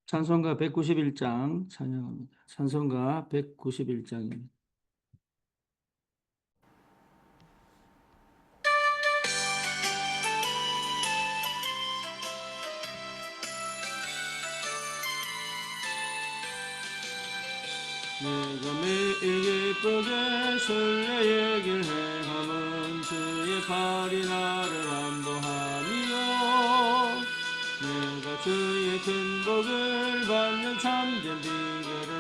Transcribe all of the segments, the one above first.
찬송가 191장 찬양합니다. 찬송가 191장입니다. 내가 매일 기쁘게 순례의 길 행함은 주의 팔이 나를 안보함이요. 내가 주의 큰 복을 받는 참된 비결은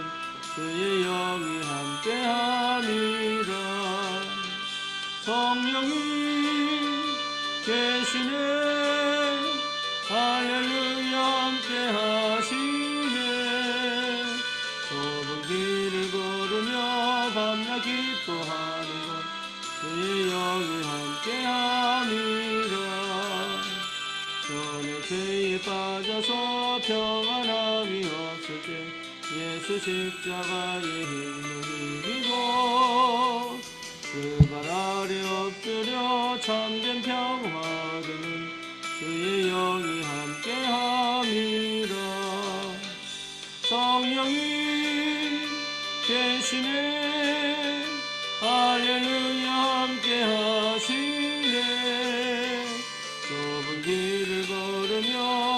주의 영이 함께함이라. 성령이 계시네, 할렐루야 함께하시네. 좁은 길을 걸으며 밤낮 기뻐하는 것 주의 영이 함께함이라. 전에 죄에 빠져서 평안함이 없을 때 예수 십자가의 힘을 힘입고 그 발 아래 엎드려 참된 평화 얻는 주의 영이 함께함이라. 성령이 계시네, 할렐루야 함께하시네. 좁은 길을 걸으며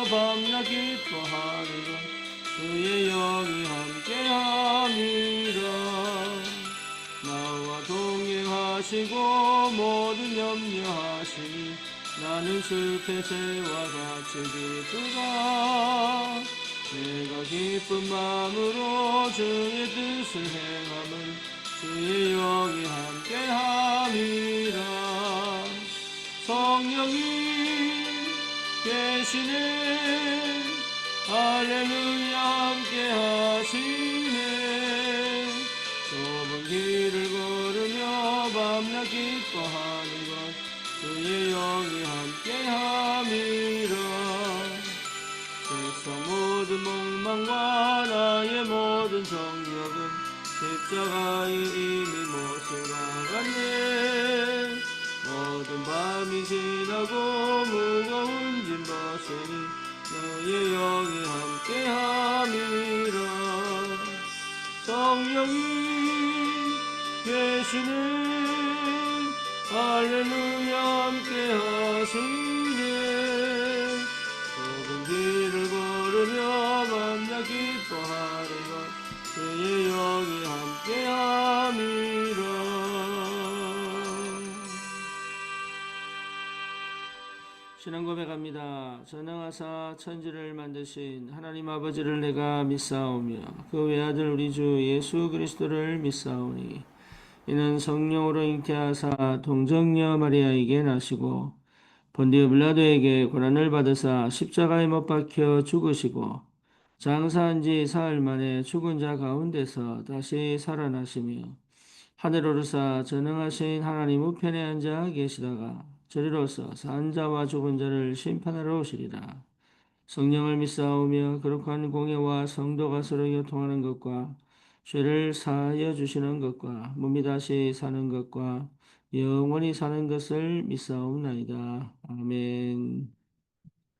밤낮 기뻐하는 것 주의 영이 함께함이라. 나와 동행하시고 모든 염려하시니 나는 숲의 새와 같이 기쁘다. 내가 기쁜 마음으로 주의 뜻을 행함은 주의 영이 함께함이라. 성령이 계시네, 할렐루야 함께하시네. 좁은 길을 걸으며 밤낮 기뻐하는 것 주의 영이 함께함이라. 세상 모든 목망과 나의 모든 정력은 십자가에 이미 못으나갔네. 모든 밤이 지나고 무거운 짐 벗으니 너의 영이 함께함이라. 성령이 계시네, 할렐루야 함께하시네. 좁은 길을 걸으며 밤낮 기뻐하는 것 주의 영이 함께함이라. 신앙 고백합니다. 전능하사 천지를 만드신 하나님 아버지를 내가 믿사오며 그 외아들 우리 주 예수 그리스도를 믿사오니 이는 성령으로 잉태하사 동정녀 마리아에게 나시고 본디오 빌라도에게 고난을 받으사 십자가에 못 박혀 죽으시고 장사한 지 사흘 만에 죽은 자 가운데서 다시 살아나시며 하늘 오르사 전능하신 하나님 우편에 앉아 계시다가 저리로서 산 자와 죽은 자를 심판하러 오시리라. 성령을 믿사오며 거룩한 공예와 성도가 서로 교통하는 것과 죄를 사하여 주시는 것과 몸이 다시 사는 것과 영원히 사는 것을 믿사옵나이다. 아멘.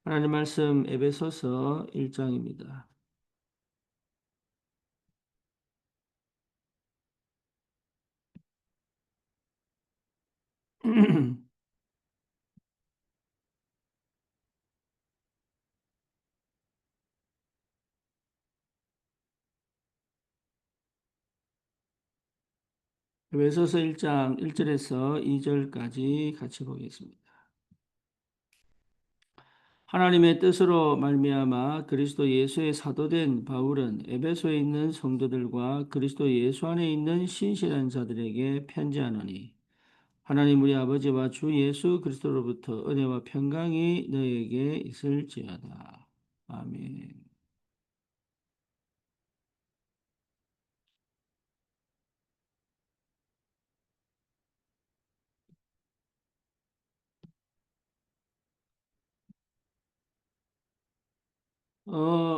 하나님 말씀 에베소서 1장입니다. 에베소서 1장 1절에서 2절까지 같이 보겠습니다. 하나님의 뜻으로 말미암아 그리스도 예수의 사도된 바울은 에베소에 있는 성도들과 그리스도 예수 안에 있는 신실한 자들에게 편지하노니 하나님 우리 아버지와 주 예수 그리스도로부터 은혜와 평강이 너에게 있을지어다. 아멘.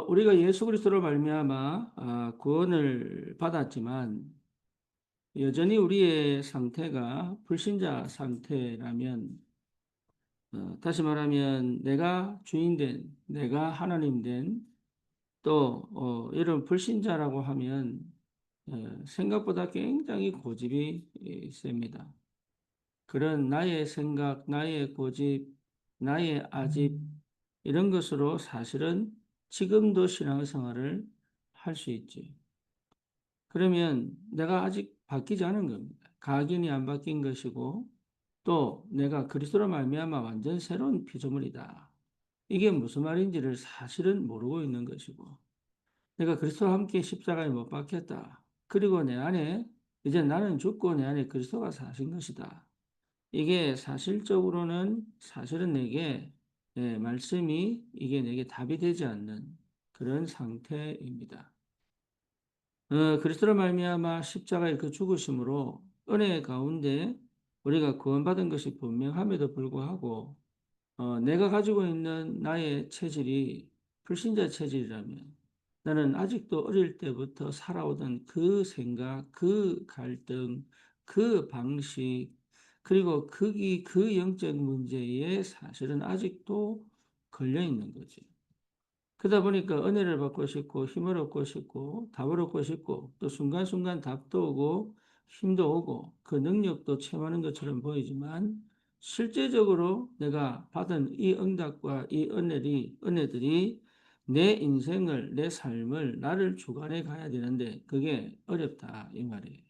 우리가 예수 그리스도로 말미암아 구원을 받았지만 여전히 우리의 상태가 불신자 상태라면 다시 말하면 내가 주인 된, 내가 하나님 된 또 이런 불신자라고 하면 생각보다 굉장히 고집이 셉니다. 그런 나의 생각, 나의 고집, 나의 아집 이런 것으로 사실은 지금도 신앙생활을 할 수 있지. 그러면 내가 아직 바뀌지 않은 겁니다. 각인이 안 바뀐 것이고 또 내가 그리스도로 말미암아 완전 새로운 피조물이다. 이게 무슨 말인지를 사실은 모르고 있는 것이고 내가 그리스도와 함께 십자가에 못 박혔다. 그리고 내 안에 이제 나는 죽고 내 안에 그리스도가 사신 것이다. 이게 사실적으로는 사실은 내게 말씀이 이게 내게 답이 되지 않는 그런 상태입니다. 그리스도로 말미암아 십자가의 그 죽으심으로 은혜 가운데 우리가 구원받은 것이 분명함에도 불구하고 내가 가지고 있는 나의 체질이 불신자 체질이라면 나는 아직도 어릴 때부터 살아오던 그 생각, 그 갈등, 그 방식, 그리고 그 영적 문제에 사실은 아직도 걸려 있는 거지. 그러다 보니까 은혜를 받고 싶고 힘을 얻고 싶고 답을 얻고 싶고 또 순간순간 답도 오고 힘도 오고 그 능력도 체험하는 것처럼 보이지만 실제적으로 내가 받은 이 응답과 이 은혜들이 내 인생을, 내 삶을, 나를 주관해 가야 되는데 그게 어렵다 이 말이에요.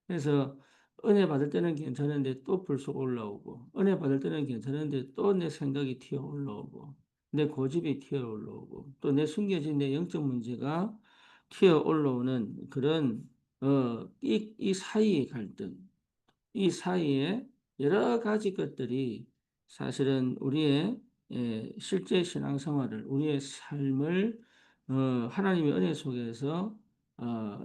그래서 은혜 받을 때는 괜찮은데 또 불쑥 올라오고 은혜 받을 때는 괜찮은데 또 내 생각이 튀어 올라오고 내 고집이 튀어 올라오고 또 내 숨겨진 내 영적 문제가 튀어 올라오는 그런 이 사이의 갈등 이 사이에 여러 가지 것들이 사실은 우리의 실제 신앙생활을 우리의 삶을 하나님의 은혜 속에서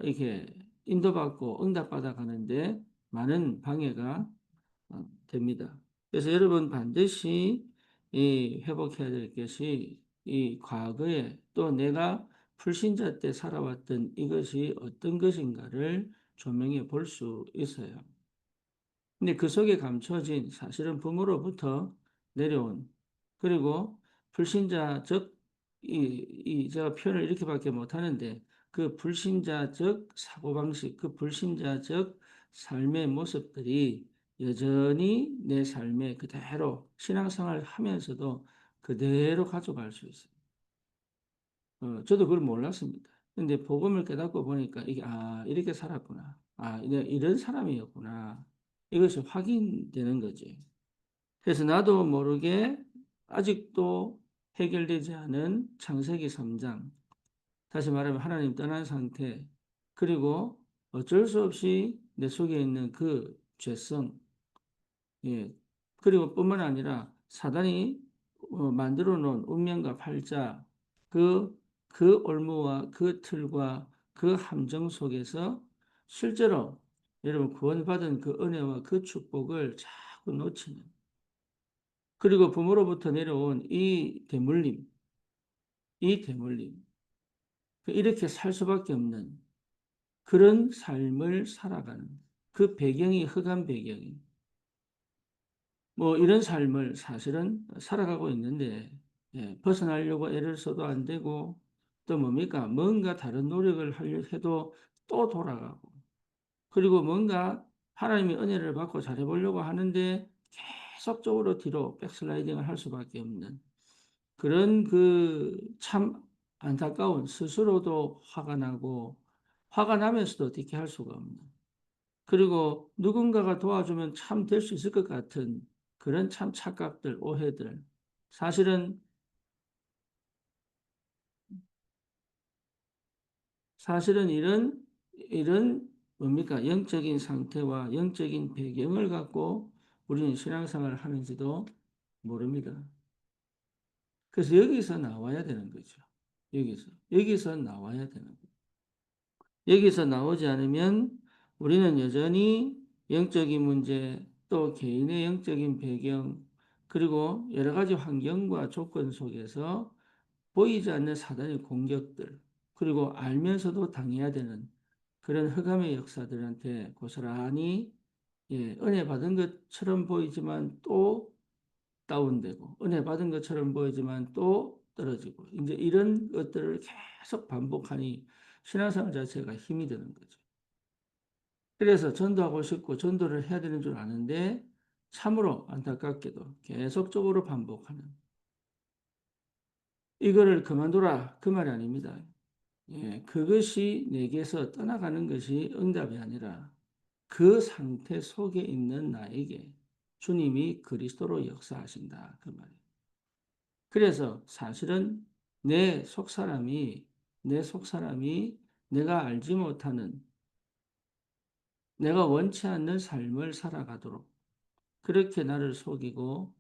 이렇게 인도받고 응답받아 가는데 많은 방해가 됩니다. 그래서 여러분 반드시 이 회복해야 될 것이 이 과거에 또 내가 불신자 때 살아왔던 이것이 어떤 것인가를 조명해 볼 수 있어요. 근데 그 속에 감춰진 사실은 부모로부터 내려온 그리고 불신자적 제가 표현을 이렇게밖에 못하는데 그 불신자적 사고방식, 그 불신자적 삶의 모습들이 여전히 내 삶에 그대로 신앙생활을 하면서도 그대로 가져갈 수 있어요. 저도 그걸 몰랐습니다. 근데 복음을 깨닫고 보니까 이게 이렇게 살았구나. 이런 사람이었구나. 이것이 확인되는 거지. 그래서 나도 모르게 아직도 해결되지 않은 창세기 3장, 다시 말하면 하나님 떠난 상태, 그리고 어쩔 수 없이 내 속에 있는 그 죄성, 예. 그리고 뿐만 아니라 사단이 만들어 놓은 운명과 팔자, 그 올무와 그 틀과 그 함정 속에서 실제로 여러분 구원받은 그 은혜와 그 축복을 자꾸 놓치는 그리고 부모로부터 내려온 이 대물림 이렇게 살 수밖에 없는 그런 삶을 살아가는 그 배경이 흑암 배경이 뭐 이런 삶을 사실은 살아가고 있는데 벗어나려고 애를 써도 안 되고 또 뭡니까? 뭔가 다른 노력을 하려 해도 또 돌아가고 그리고 뭔가 하나님의 은혜를 받고 잘해보려고 하는데 계속적으로 뒤로 백슬라이딩을 할 수밖에 없는 그런 그 참 안타까운 스스로도 화가 나고 화가 나면서도 어떻게 할 수가 없는 그리고 누군가가 도와주면 참 될 수 있을 것 같은 그런 참 착각들, 오해들. 사실은, 사실은 이런 뭡니까? 영적인 상태와 영적인 배경을 갖고 우리는 신앙생활을 하는지도 모릅니다. 그래서 여기서 나와야 되는 거죠. 여기서 나와야 되는 거죠. 여기서 나오지 않으면 우리는 여전히 영적인 문제, 또 개인의 영적인 배경, 그리고 여러 가지 환경과 조건 속에서 보이지 않는 사단의 공격들, 그리고 알면서도 당해야 되는 그런 흑암의 역사들한테 고스란히 은혜 받은 것처럼 보이지만 또 다운되고, 은혜 받은 것처럼 보이지만 또 떨어지고 이제 이런 것들을 계속 반복하니 신앙생활 자체가 힘이 드는 거죠. 그래서 전도하고 싶고 전도를 해야 되는 줄 아는데 참으로 안타깝게도 계속적으로 반복하는 이거를 그만둬라 그 말이 아닙니다. 예, 그것이 내게서 떠나가는 것이 응답이 아니라 그 상태 속에 있는 나에게 주님이 그리스도로 역사하신다 그 말이에요. 그래서 사실은 내 속사람이 내가 알지 못하는 내가 원치 않는 삶을 살아가도록 그렇게 나를 속이고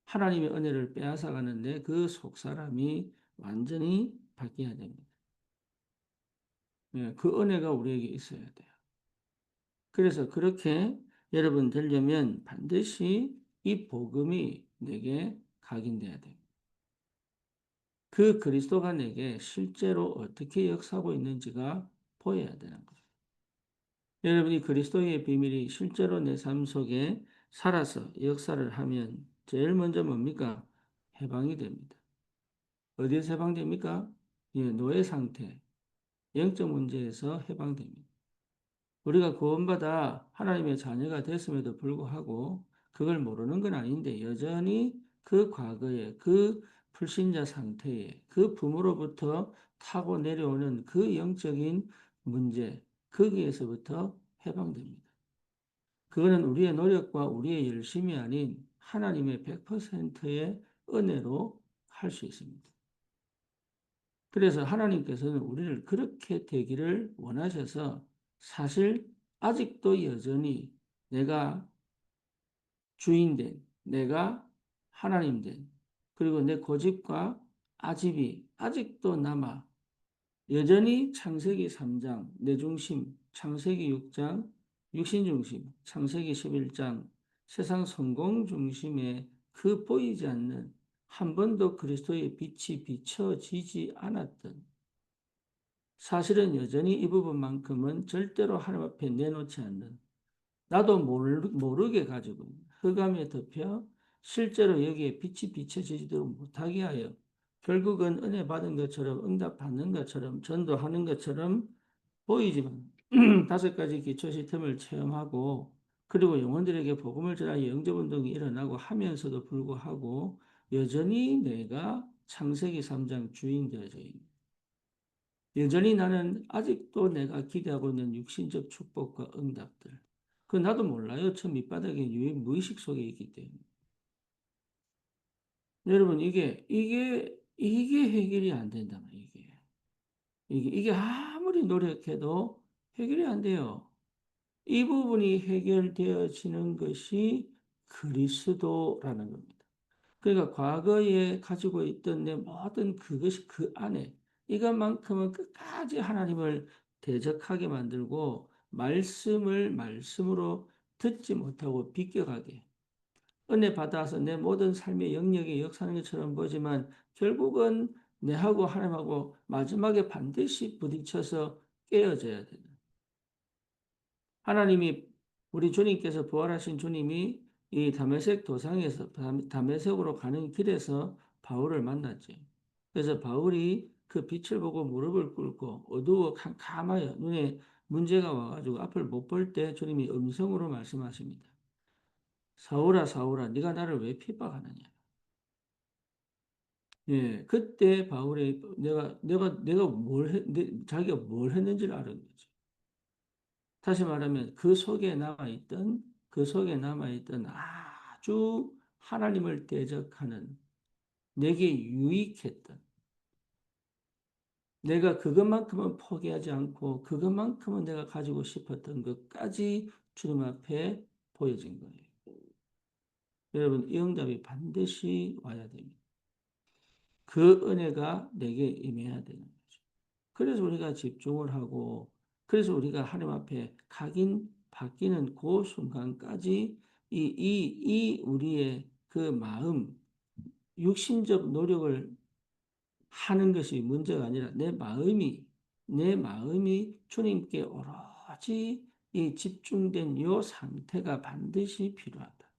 하나님의 은혜를 빼앗아가는데 그 속사람이 완전히 바뀌어야 됩니다. 예, 그 은혜가 우리에게 있어야 돼요. 그래서 그렇게 여러분 되려면 반드시 이 복음이 내게 각인돼야 돼요. 그 그리스도가 내게 실제로 어떻게 역사하고 있는지가 보여야 되는 거죠. 여러분이 그리스도의 비밀이 실제로 내 삶 속에 살아서 역사를 하면 제일 먼저 뭡니까? 해방이 됩니다. 어디에서 해방됩니까? 예, 노예 상태, 영적 문제에서 해방됩니다. 우리가 구원받아 하나님의 자녀가 됐음에도 불구하고 그걸 모르는 건 아닌데 여전히 그 과거에 그 불신자 상태에 그 부모로부터 타고 내려오는 그 영적인 문제 거기에서부터 해방됩니다. 그거는 우리의 노력과 우리의 열심이 아닌 하나님의 100%의 은혜로 할 수 있습니다. 그래서 하나님께서는 우리를 그렇게 되기를 원하셔서 사실 아직도 여전히 내가 주인 된, 내가 하나님 된, 그리고 내 고집과 아집이 아직도 남아 여전히 창세기 3장, 내 중심, 창세기 6장, 육신 중심, 창세기 11장, 세상 성공 중심에 그 보이지 않는 한 번도 그리스도의 빛이 비춰지지 않았던 사실은 여전히 이 부분만큼은 절대로 하나님 앞에 내놓지 않는 나도 모르게 가지고 흑암에 덮여 실제로 여기에 빛이 비춰지지도 못하게 하여 결국은 은혜 받은 것처럼 응답받는 것처럼 전도하는 것처럼 보이지만 5가지 기초 시스템을 체험하고 그리고 영혼들에게 복음을 전하여 영접운동이 일어나고 하면서도 불구하고 여전히 내가 창세기 3장 주인 되어져 있는 여전히 나는 아직도 내가 기대하고 있는 육신적 축복과 응답들. 그 나도 몰라요. 저 밑바닥에 무의식 속에 있기 때문에. 여러분 이게 해결이 안 된다 이게. 이게 아무리 노력해도 해결이 안 돼요. 이 부분이 해결되어지는 것이 그리스도라는 겁니다. 그러니까 과거에 가지고 있던 내 모든 그것이 그 안에 이것만큼은 끝까지 하나님을 대적하게 만들고 말씀을 말씀으로 듣지 못하고 비껴가게 은혜 받아서 내 모든 삶의 영역에 역사하는 것처럼 보지만 결국은 내하고 하나님하고 마지막에 반드시 부딪혀서 깨어져야 되는 하나님이 우리 주님께서 부활하신 주님이 이 다메섹 도상에서 다메섹으로 가는 길에서 바울을 만났지. 그래서 바울이 그 빛을 보고 무릎을 꿇고 어두워 캄캄하여 눈에 문제가 와가지고 앞을 못 볼 때 주님이 음성으로 말씀하십니다. 사울아 사울아 네가 나를 왜 핍박하느냐. 예, 그때 바울의 내가 자기가 뭘 했는지를 알은 거죠. 다시 말하면 그 속에 남아있던 아주 하나님을 대적하는 내게 유익했던 내가 그것만큼은 포기하지 않고 그것만큼은 내가 가지고 싶었던 것까지 주님 앞에 보여진 거예요. 여러분 이 응답이 반드시 와야 됩니다. 그 은혜가 내게 임해야 되는 거죠. 그래서 우리가 집중을 하고 그래서 우리가 하나님 앞에 바뀌는 그 순간까지 이 우리의 그 마음, 육신적 노력을 하는 것이 문제가 아니라 내 마음이 주님께 오로지 이 집중된 이 상태가 반드시 필요하다.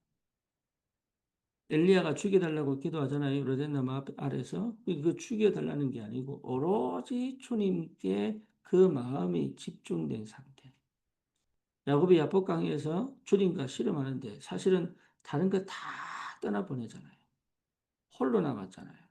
엘리야가 죽여달라고 기도하잖아요. 로덴나무 아래서. 그 죽여달라는 게 아니고 오로지 주님께 그 마음이 집중된 상태. 야곱이 야복강에서 주님과 씨름하는데 사실은 다른 거 다 떠나보내잖아요. 홀로 남았잖아요.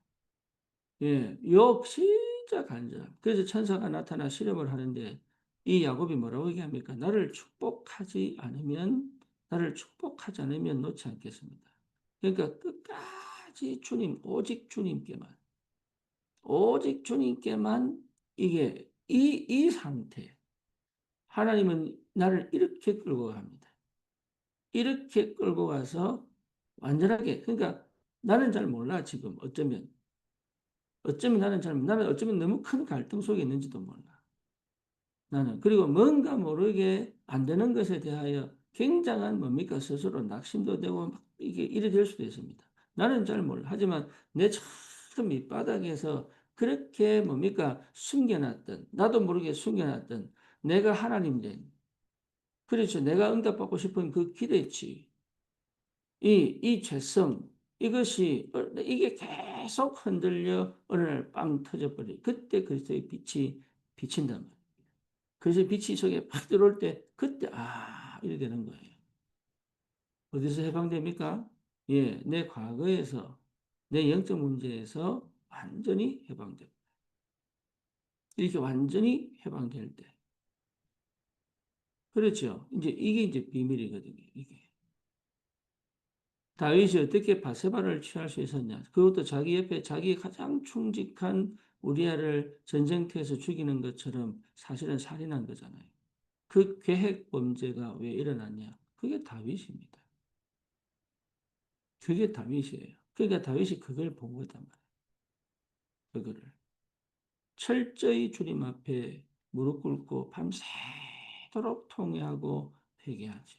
예, 욥 진짜 간절함. 그래서 천사가 나타나 실험을 하는데 이 야곱이 뭐라고 얘기합니까? 나를 축복하지 않으면 놓지 않겠습니다. 그러니까 끝까지 주님, 오직 주님께만 이게 이 상태. 하나님은 나를 이렇게 끌고 갑니다. 이렇게 끌고 가서 완전하게 그러니까 나는 잘 몰라 지금 어쩌면 나는 어쩌면 너무 큰 갈등 속에 있는지도 몰라. 나는. 그리고 뭔가 모르게 안 되는 것에 대하여 굉장한 뭡니까? 스스로 낙심도 되고 막 이게 이래 될 수도 있습니다. 나는 잘 몰라. 하지만 내 처음 밑바닥에서 그렇게 뭡니까? 숨겨놨던, 나도 모르게 숨겨놨던 내가 하나님 된, 그렇죠. 내가 응답받고 싶은 그 기대치, 이 죄성, 이게 계속 흔들려 어느 날 빵 터져버리. 그때 그리스도의 빛이 비친단 말이에요. 그래서 빛이 속에 팍 들어올 때, 그때, 이렇게 되는 거예요. 어디서 해방됩니까? 예, 내 과거에서, 내 영적 문제에서 완전히 해방됩니다. 이렇게 완전히 해방될 때. 그렇죠. 이게 이제 비밀이거든요, 이게. 다윗이 어떻게 바세바를 취할 수 있었냐? 그것도 자기 옆에 자기 가장 충직한 우리아를 전쟁터에서 죽이는 것처럼 사실은 살인한 거잖아요. 그 계획 범죄가 왜 일어났냐? 그게 다윗입니다. 그게 다윗이에요. 그러니까 다윗이 그걸 본 거단 말이에요. 그거를. 철저히 주님 앞에 무릎 꿇고 밤새도록 통회하고 회개하지.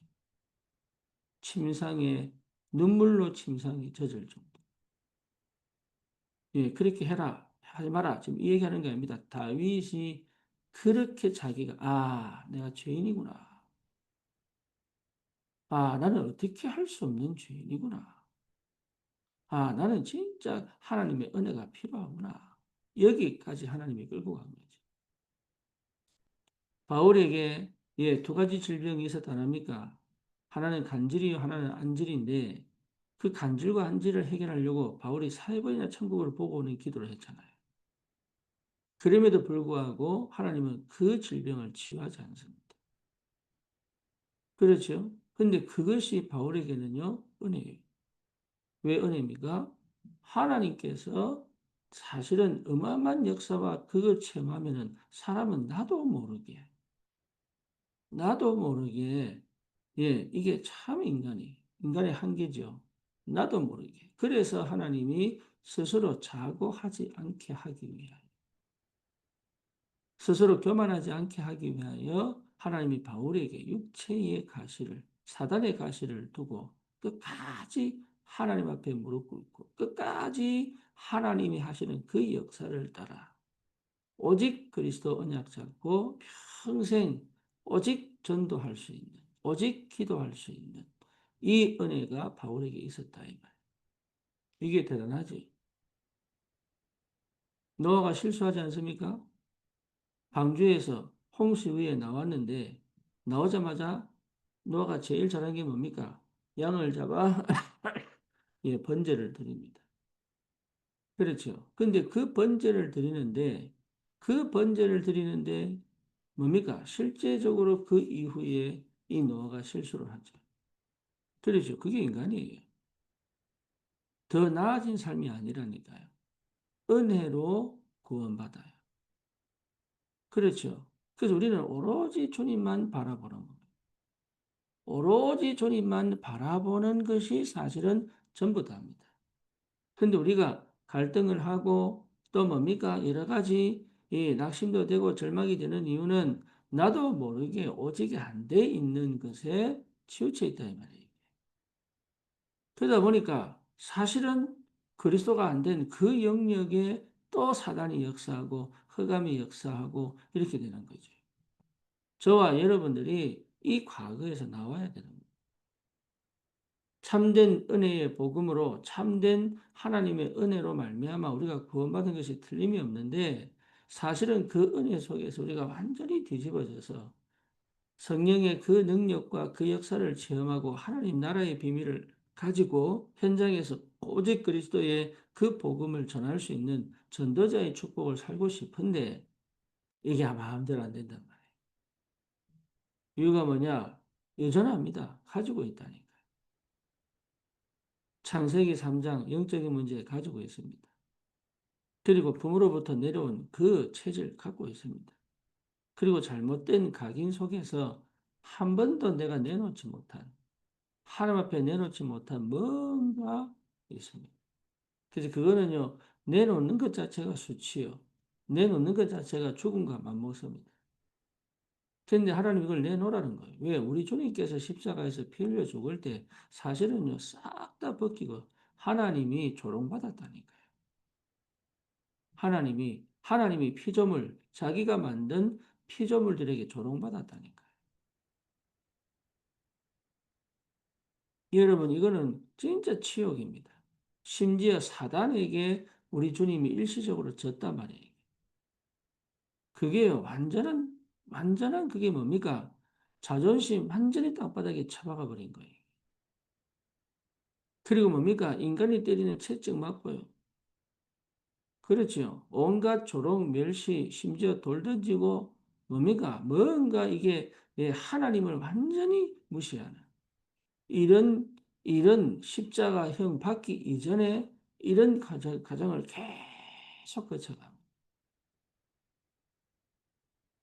침상에 눈물로 침상이 젖을 정도. 예, 그렇게 해라. 하지 마라. 지금 이 얘기하는 게 아닙니다. 다윗이 그렇게 자기가 내가 죄인이구나. 나는 어떻게 할 수 없는 죄인이구나. 나는 진짜 하나님의 은혜가 필요하구나. 여기까지 하나님이 끌고 간 거지. 바울에게 두 가지 질병이 있었다합니까? 하나는 간질이요, 하나는 안질인데 그 간질과 안질을 해결하려고 바울이 4번이나 천국을 보고 오는 기도를 했잖아요. 그럼에도 불구하고 하나님은 그 질병을 치유하지 않습니다. 그렇죠? 근데 그것이 바울에게는요, 은혜예요. 왜 은혜입니까? 하나님께서 사실은 어마어마한 역사와 그걸 체험하면은 사람은 나도 모르게, 이게 참 인간의 한계죠. 나도 모르게. 그래서 하나님이 스스로 자고하지 않게 하기 위하여, 스스로 교만하지 않게 하기 위하여 하나님이 바울에게 육체의 가시를, 사단의 가시를 두고 끝까지 하나님 앞에 무릎 꿇고 끝까지 하나님이 하시는 그 역사를 따라 오직 그리스도 언약 잡고 평생 오직 전도할 수 있는, 오직 기도할 수 있는 이 은혜가 바울에게 있었다 이 말. 이게 대단하지. 노아가 실수하지 않습니까? 방주에서 홍수 위에 나왔는데 나오자마자 노아가 제일 잘한 게 뭡니까? 양을 잡아 번제를 드립니다. 그렇죠. 근데 그 번제를 드리는데 뭡니까? 실제적으로 그 이후에 이 노아가 실수를 하죠. 그렇죠. 그게 인간이에요. 더 나아진 삶이 아니라니까요. 은혜로 구원받아요. 그렇죠. 그래서 우리는 오로지 주님만 바라보는 겁니다. 오로지 주님만 바라보는 것이 사실은 전부 다입니다. 근데 우리가 갈등을 하고 또 뭡니까? 여러 가지 낙심도 되고 절망이 되는 이유는 나도 모르게 오직이 안 돼 있는 것에 치우쳐 있다 이 말이에요. 그러다 보니까 사실은 그리스도가 안 된 그 영역에 또 사단이 역사하고 흑암이 역사하고 이렇게 되는 거죠. 저와 여러분들이 이 과거에서 나와야 되는 거예요. 참된 은혜의 복음으로 참된 하나님의 은혜로 말미암아 우리가 구원받은 것이 틀림이 없는데 사실은 그 은혜 속에서 우리가 완전히 뒤집어져서 성령의 그 능력과 그 역사를 체험하고 하나님 나라의 비밀을 가지고 현장에서 오직 그리스도의 그 복음을 전할 수 있는 전도자의 축복을 살고 싶은데 이게 마음대로 안 된단 말이에요. 이유가 뭐냐? 여전합니다. 가지고 있다니까. 창세기 3장 영적인 문제 가지고 있습니다. 그리고 부모로부터 내려온 그 체질 갖고 있습니다. 그리고 잘못된 각인 속에서 한 번도 내가 내놓지 못한 하나님 앞에 내놓지 못한 뭔가 있습니다. 그래서 그거는요, 내놓는 것 자체가 수치요. 내놓는 것 자체가 죽음과 맞먹습니다. 그런데 하나님 이걸 내놓으라는 거예요. 왜? 우리 주님께서 십자가에서 피 흘려 죽을 때 사실은요, 싹 다 벗기고 하나님이 조롱받았다니까요. 하나님이 피조물, 자기가 만든 피조물들에게 조롱받았다니까요. 여러분, 이거는 진짜 치욕입니다. 심지어 사단에게 우리 주님이 일시적으로 졌단 말이에요. 그게 완전한 그게 뭡니까? 자존심 완전히 땅바닥에 처박아 버린 거예요. 그리고 뭡니까? 인간이 때리는 채찍 맞고요. 그렇죠. 온갖 조롱, 멸시, 심지어 돌 던지고 뭡니까? 뭔가 이게 하나님을 완전히 무시하는 이런 십자가형 받기 이전에 이런 과정을 계속 거쳐갑니다.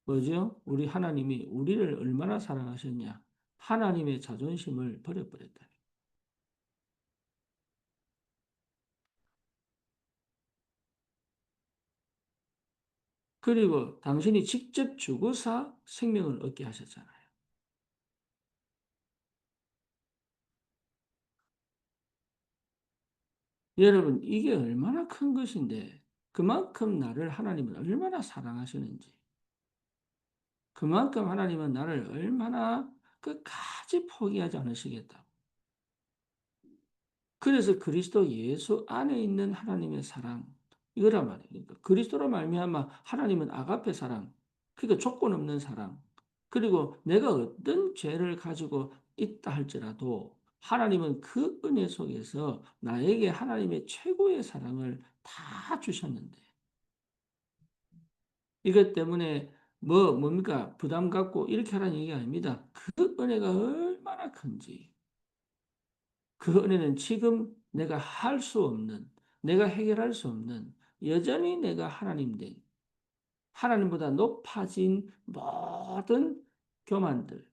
뭐죠? 우리 하나님이 우리를 얼마나 사랑하셨냐? 하나님의 자존심을 버려버렸다. 그리고 당신이 직접 죽어서 생명을 얻게 하셨잖아요. 여러분, 이게 얼마나 큰 것인데, 그만큼 나를 하나님은 얼마나 사랑하시는지, 그만큼 하나님은 나를 얼마나 끝까지 포기하지 않으시겠다고. 그래서 그리스도 예수 안에 있는 하나님의 사랑 이거란 말이에요. 그러니까 그리스도로 말미암아 하나님은 아가페 사랑, 그러니까 조건 없는 사랑. 그리고 내가 어떤 죄를 가지고 있다 할지라도 하나님은 그 은혜 속에서 나에게 하나님의 최고의 사랑을 다 주셨는데 이것 때문에 뭡니까? 부담 갖고 이렇게 하라는 얘기 아닙니다. 그 은혜가 얼마나 큰지. 그 은혜는 지금 내가 할 수 없는, 내가 해결할 수 없는, 여전히 내가 하나님 된, 하나님보다 높아진 모든 교만들,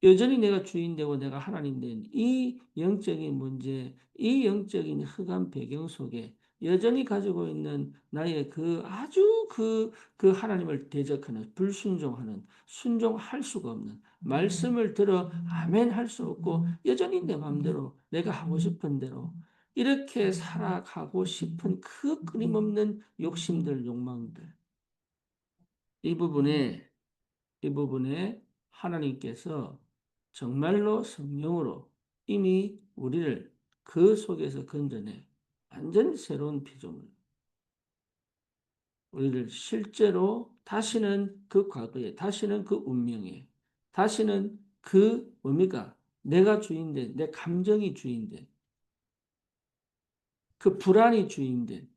여전히 내가 주인 되고 내가 하나님 된 이 영적인 문제, 이 영적인 흑암 배경 속에 여전히 가지고 있는 나의 그 아주 그 하나님을 대적하는, 불순종하는, 순종할 수가 없는, 말씀을 들어 아멘 할 수 없고, 여전히 내 마음대로, 내가 하고 싶은 대로, 이렇게 살아가고 싶은 그 끊임없는 욕심들, 욕망들. 이 부분에 이 부분에 하나님께서 정말로 성령으로 이미 우리를 그 속에서 건져내 완전히 새로운 피조물, 우리를 실제로 다시는 그 과거에, 다시는 그 운명에, 다시는 그 뭡니까? 내가 주인된, 내 감정이 주인된, 그 불안이 주인된,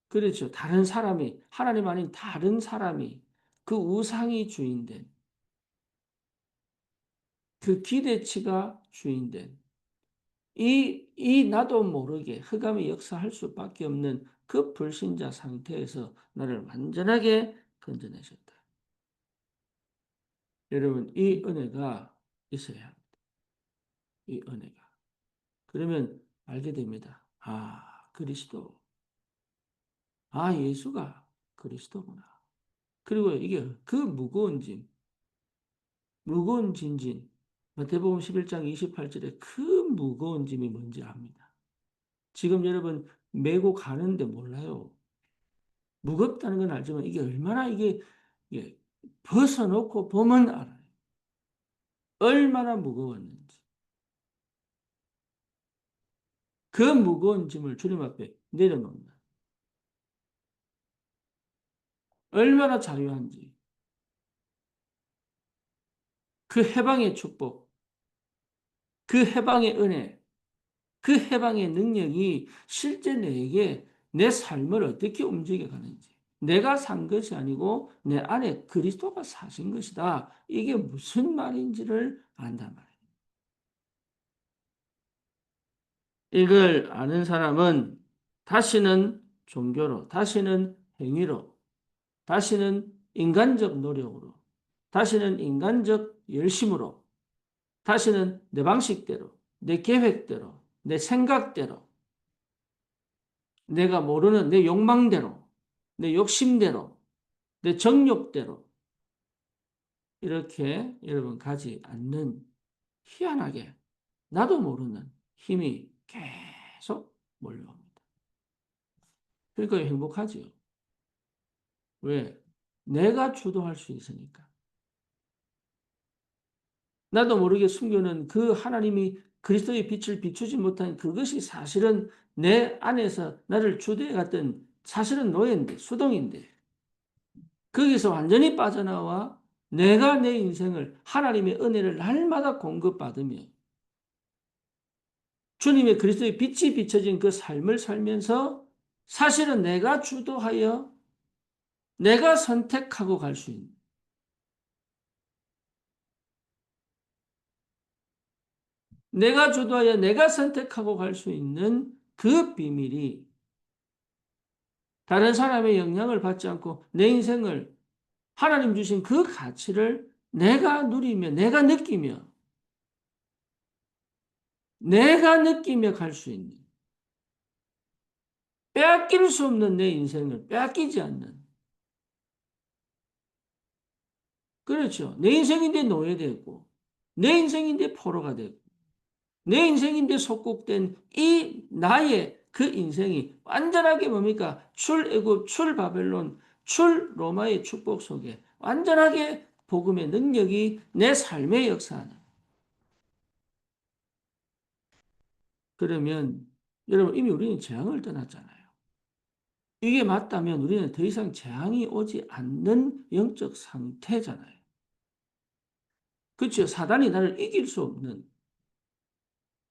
그렇죠. 다른 사람이, 하나님 아닌 다른 사람이, 그 우상이 주인된, 그 기대치가 주인된, 이 나도 모르게 흑암의 역사할 수밖에 없는 그 불신자 상태에서 나를 완전하게 건져내셨다. 여러분, 이 은혜가 있어야 합니다. 이 은혜가. 그러면 알게 됩니다. 아, 그리스도. 아, 예수가 그리스도구나. 그리고 이게 그 무거운 진진. 마태복음 11장 28절에 그 무거운 짐이 뭔지 압니다. 지금 여러분 메고 가는데 몰라요. 무겁다는 건 알지만 이게 얼마나 이게 벗어놓고 보면 알아요. 얼마나 무거웠는지 그 무거운 짐을 주님 앞에 내려놓는다. 얼마나 자유한지 그 해방의 축복, 그 해방의 은혜, 그 해방의 능력이 실제 내게 내 삶을 어떻게 움직여 가는지. 내가 산 것이 아니고 내 안에 그리스도가 사신 것이다. 이게 무슨 말인지를 안단 말이에요. 이걸 아는 사람은 다시는 종교로, 다시는 행위로, 다시는 인간적 노력으로, 다시는 인간적 열심으로, 다시는 내 방식대로, 내 계획대로, 내 생각대로, 내가 모르는 내 욕망대로, 내 욕심대로, 내 정욕대로 이렇게 여러분 가지 않는 희한하게 나도 모르는 힘이 계속 몰려옵니다. 그러니까 행복하지요. 왜? 내가 주도할 수 있으니까. 나도 모르게 숨겨놓은 그 하나님이 그리스도의 빛을 비추지 못한 그것이 사실은 내 안에서 나를 주도해 갔던 사실은 노예인데, 수동인데, 거기서 완전히 빠져나와 내가 내 인생을 하나님의 은혜를 날마다 공급받으며 주님의 그리스도의 빛이 비춰진 그 삶을 살면서 사실은 내가 주도하여 내가 선택하고 갈 수 있는, 내가 주도하여 내가 선택하고 갈 수 있는 그 비밀이 다른 사람의 영향을 받지 않고 내 인생을 하나님 주신 그 가치를 내가 누리며 내가 느끼며 갈 수 있는 빼앗길 수 없는 내 인생을 빼앗기지 않는 그렇죠. 내 인생인데 노예되고 내 인생인데 포로가 되고 내 인생인데 속국된 이 나의 그 인생이 완전하게 뭡니까? 출애굽, 출바벨론, 출 로마의 축복 속에 완전하게 복음의 능력이 내 삶에 역사하는. 그러면 여러분 이미 우리는 재앙을 떠났잖아요. 이게 맞다면 우리는 더 이상 재앙이 오지 않는 영적 상태잖아요. 그렇죠. 사단이 나를 이길 수 없는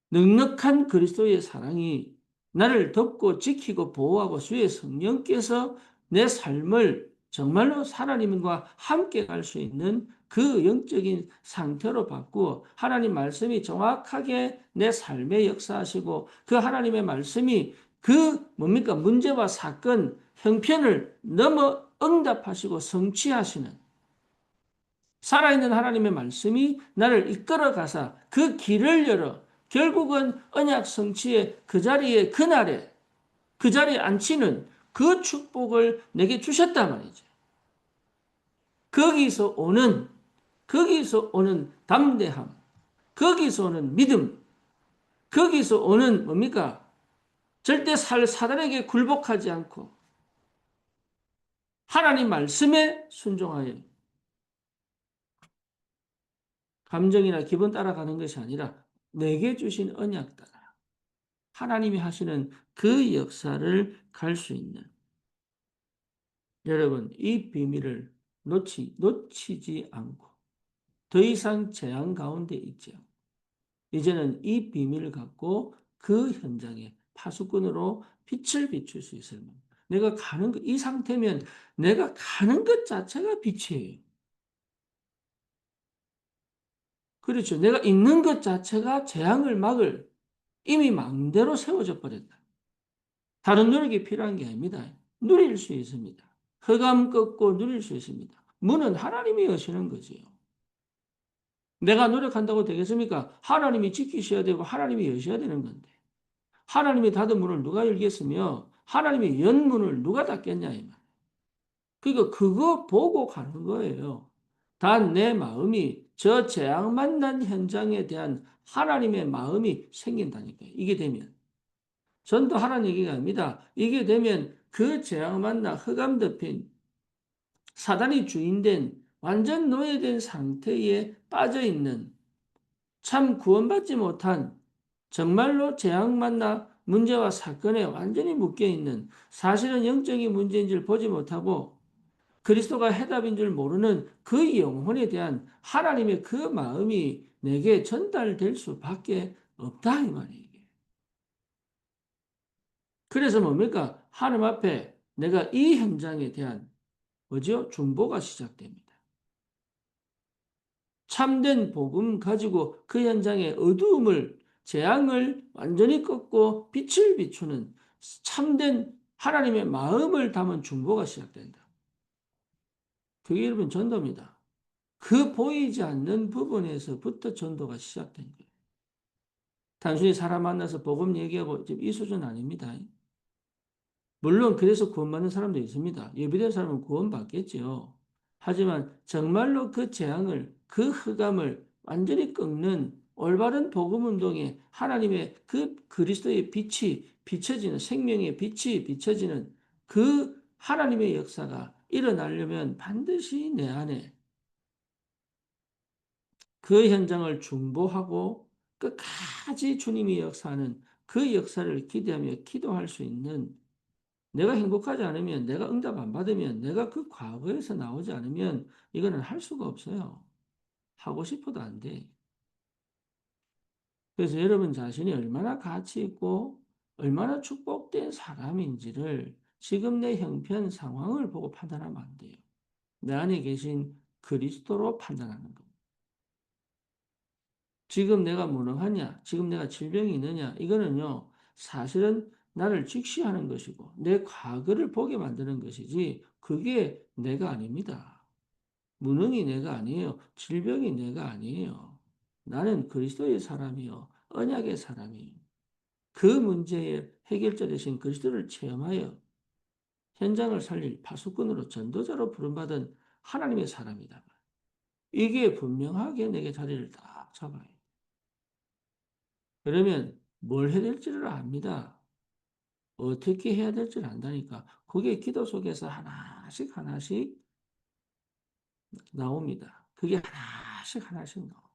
넉넉한 그리스도의 사랑이 나를 덮고 지키고 보호하고 주의 성령께서 내 삶을 정말로 하나님과 함께 갈 수 있는 그 영적인 상태로 바꾸어 하나님 말씀이 정확하게 내 삶에 역사하시고 그 하나님의 말씀이 그 뭡니까 문제와 사건 형편을 넘어 응답하시고 성취하시는 살아있는 하나님의 말씀이 나를 이끌어 가사 그 길을 열어 결국은 언약 성취의 그 자리에 그날에 그 자리에 앉히는 그 축복을 내게 주셨단 말이죠. 거기서 오는 담대함, 거기서 오는 믿음, 거기서 오는 뭡니까? 절대 사단에게 굴복하지 않고 하나님 말씀에 순종하여 감정이나 기분 따라가는 것이 아니라 내게 주신 언약 따라 하나님이 하시는 그 역사를 갈 수 있는 여러분 이 비밀을 놓치지 않고 더 이상 재앙 가운데 있지 않고 이제는 이 비밀을 갖고 그 현장에 파수꾼으로 빛을 비출 수 있을 만큼 내가 가는 이 상태면 내가 가는 것 자체가 빛이에요. 그렇죠. 내가 있는 것 자체가 재앙을 막을 이미 망대로 세워져 버렸다. 다른 노력이 필요한 게 아닙니다. 누릴 수 있습니다. 흑암 꺾고 누릴 수 있습니다. 문은 하나님이 여시는 거지요. 내가 노력한다고 되겠습니까? 하나님이 지키셔야 되고 하나님이 여셔야 되는 건데 하나님이 닫은 문을 누가 열겠으며 하나님이 연 문을 누가 닫겠냐 이 말. 그러니까 그거 보고 가는 거예요. 단 내 마음이 저 재앙 만난 현장에 대한 하나님의 마음이 생긴다니까요. 이게 되면. 전도 하라는 얘기가 아닙니다. 이게 되면 그 재앙 만나 흑암 덮인 사단이 주인된 완전 노예된 상태에 빠져 있는 참 구원받지 못한 정말로 재앙 만나 문제와 사건에 완전히 묶여 있는 사실은 영적인 문제인 줄 보지 못하고 그리스도가 해답인 줄 모르는 그 영혼에 대한 하나님의 그 마음이 내게 전달될 수밖에 없다 이 말이에요. 그래서 뭡니까? 하나님 앞에 내가 이 현장에 대한 뭐죠? 중보가 시작됩니다. 참된 복음 가지고 그 현장의 어두움을 재앙을 완전히 꺾고 빛을 비추는 참된 하나님의 마음을 담은 중보가 시작된다. 그게 여러분 전도입니다. 그 보이지 않는 부분에서부터 전도가 시작된 거예요. 단순히 사람 만나서 복음 얘기하고 이 수준 아닙니다. 물론 그래서 구원받는 사람도 있습니다. 예비된 사람은 구원받겠지요. 하지만 정말로 그 재앙을, 그 흑암을 완전히 꺾는 올바른 복음 운동에 하나님의 그 그리스도의 빛이 비춰지는 생명의 빛이 비춰지는 그 하나님의 역사가 일어나려면 반드시 내 안에 그 현장을 중보하고 끝까지 주님이 역사하는 그 역사를 기대하며 기도할 수 있는 내가 행복하지 않으면, 내가 응답 안 받으면, 내가 그 과거에서 나오지 않으면 이거는 할 수가 없어요. 하고 싶어도 안 돼. 그래서 여러분 자신이 얼마나 가치 있고 얼마나 축복된 사람인지를 지금 내 형편 상황을 보고 판단하면 안 돼요. 내 안에 계신 그리스도로 판단하는 겁니다. 지금 내가 무능하냐, 지금 내가 질병이 있느냐, 이거는요, 사실은 나를 직시하는 것이고, 내 과거를 보게 만드는 것이지, 그게 내가 아닙니다. 무능이 내가 아니에요. 질병이 내가 아니에요. 나는 그리스도의 사람이요. 언약의 사람이에요. 그 문제의 해결자 되신 그리스도를 체험하여 현장을 살릴 파수꾼으로 전도자로 부름받은 하나님의 사람이다. 이게 분명하게 내게 자리를 딱 잡아요. 그러면 뭘 해야 될지를 압니다. 어떻게 해야 될지를 안다니까. 그게 기도 속에서 하나씩 하나씩 나옵니다. 그게 하나씩 하나씩 나옵니다.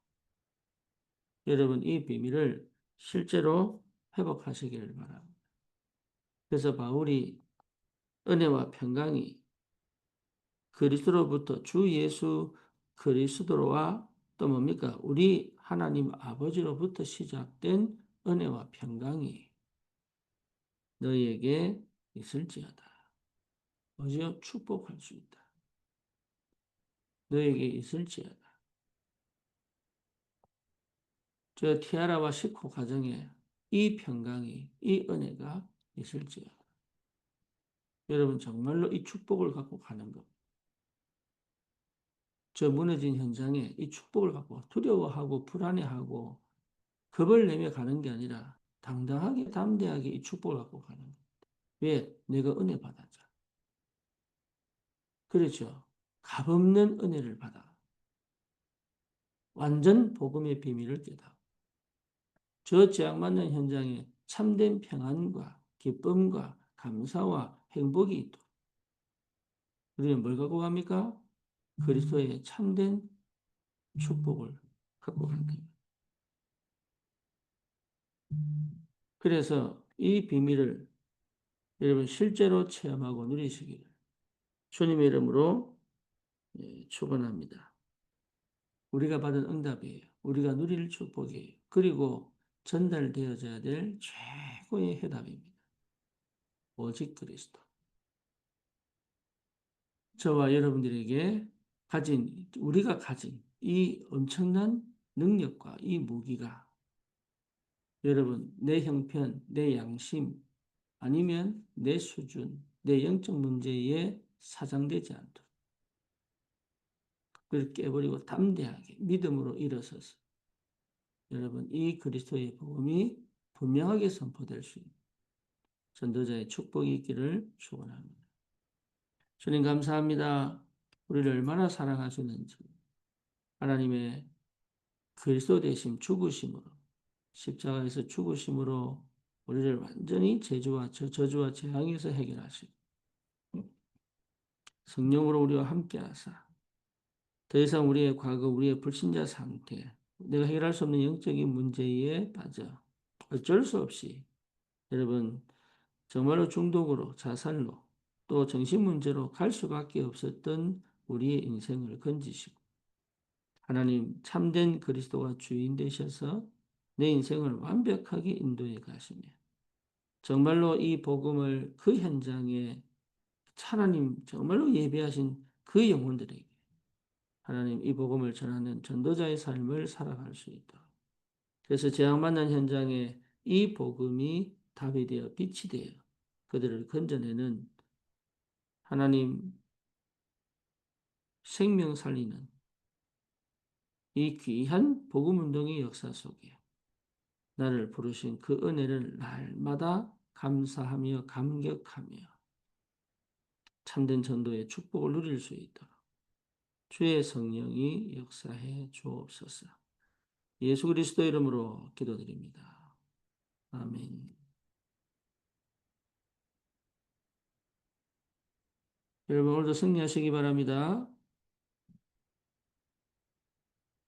여러분 이 비밀을 실제로 회복하시기를 바랍니다. 그래서 바울이 은혜와 평강이 그리스도로부터 주 예수 그리스도와 또 뭡니까? 우리 하나님 아버지로부터 시작된 은혜와 평강이 너희에게 있을지어다. 뭐지요? 축복할 수 있다. 너에게 있을지어다. 저 티아라와 식후 가정에 이 평강이, 이 은혜가 있을지어다. 여러분 정말로 이 축복을 갖고 가는 것. 저 무너진 현장에 이 축복을 갖고 두려워하고 불안해하고 겁을 내며 가는 게 아니라 당당하게 담대하게 이 축복을 갖고 가는 것. 왜? 내가 은혜 받았자. 그렇죠. 값없는 은혜를 받아. 완전 복음의 비밀을 깨닫고 저 재앙받는 현장에 참된 평안과 기쁨과 감사와 행복이 있도록 우리는 뭘 갖고 갑니까? 그리스도의 참된 축복을 갖고 간다. 그래서 이 비밀을 여러분 실제로 체험하고 누리시기를 주님의 이름으로 축원합니다. 우리가 받은 응답이에요. 우리가 누릴 축복이에요. 그리고 전달되어져야 될 최고의 해답입니다. 오직 그리스도. 저와 여러분들에게 우리가 가진 이 엄청난 능력과 이 무기가 여러분, 내 형편, 내 양심, 아니면 내 수준, 내 영적 문제에 사장되지 않도록 그걸 깨버리고 담대하게 믿음으로 일어서서 여러분, 이 그리스도의 복음이 분명하게 선포될 수 있는 전도자의 축복이 있기를 축원합니다. 주님 감사합니다. 우리를 얼마나 사랑하시는지 하나님의 그리스도 대신 죽으심으로 십자가에서 죽으심으로 우리를 완전히 저주와 재앙에서 해결하시고 성령으로 우리와 함께 하사 더 이상 우리의 과거 우리의 불신자 상태 내가 해결할 수 없는 영적인 문제에 빠져 어쩔 수 없이 여러분 정말로 중독으로 자살로 또 정신 문제로 갈 수밖에 없었던 우리의 인생을 건지시고 하나님 참된 그리스도가 주인 되셔서 내 인생을 완벽하게 인도해 가시며 정말로 이 복음을 그 현장에 하나님 정말로 예배하신 그 영혼들에게 하나님 이 복음을 전하는 전도자의 삶을 살아갈 수 있도록 그래서 재앙 만난 현장에 이 복음이 답이 되어 빛이 되어 그들을 건져내는 하나님 생명 살리는 이 귀한 복음 운동의 역사 속에 나를 부르신 그 은혜를 날마다 감사하며 감격하며 참된 전도의 축복을 누릴 수 있도록 주의 성령이 역사해 주옵소서. 예수 그리스도 이름으로 기도드립니다. 아멘. 여러분 오늘도 승리하시기 바랍니다.